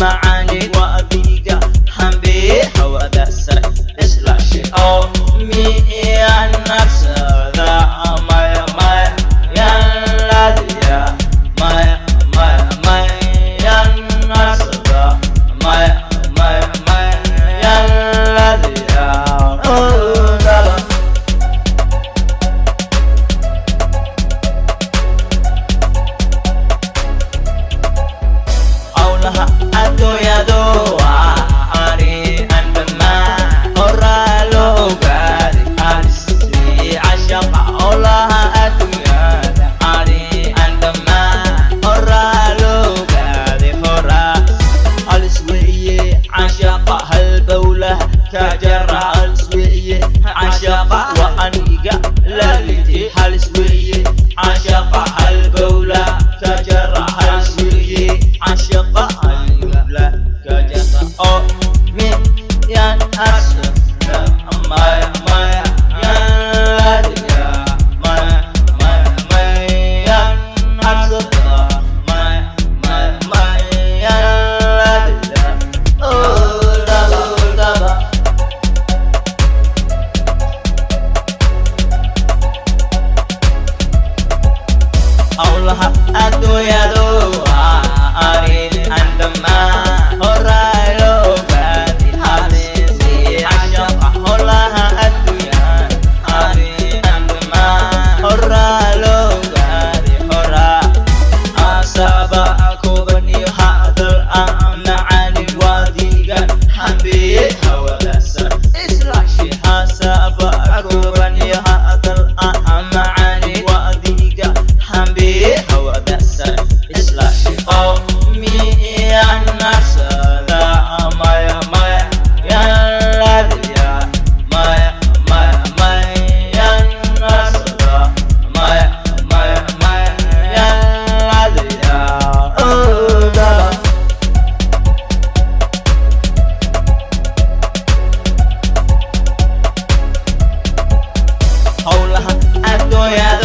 معاني وأديك حبي هودا سر إسلاشي أو مي النفس ذا ما يلا يا ما يا النفس ذا ما يلا يا Ado ya doa ari andama ora lo gari arsi asyaqa Allah ado ya ari andama ora lo gari hora alswiye asyaqa hal bawlah tajara alswiye asyaqa wa aniga laliti alswiye asyaqa hal bawlah tajara alswiye asyaqa Oh, me yan asya, Maya yan ya, Maya yan asya, Maya yan ya. Oh, daba. Allah ado ya doa ari andama ora ya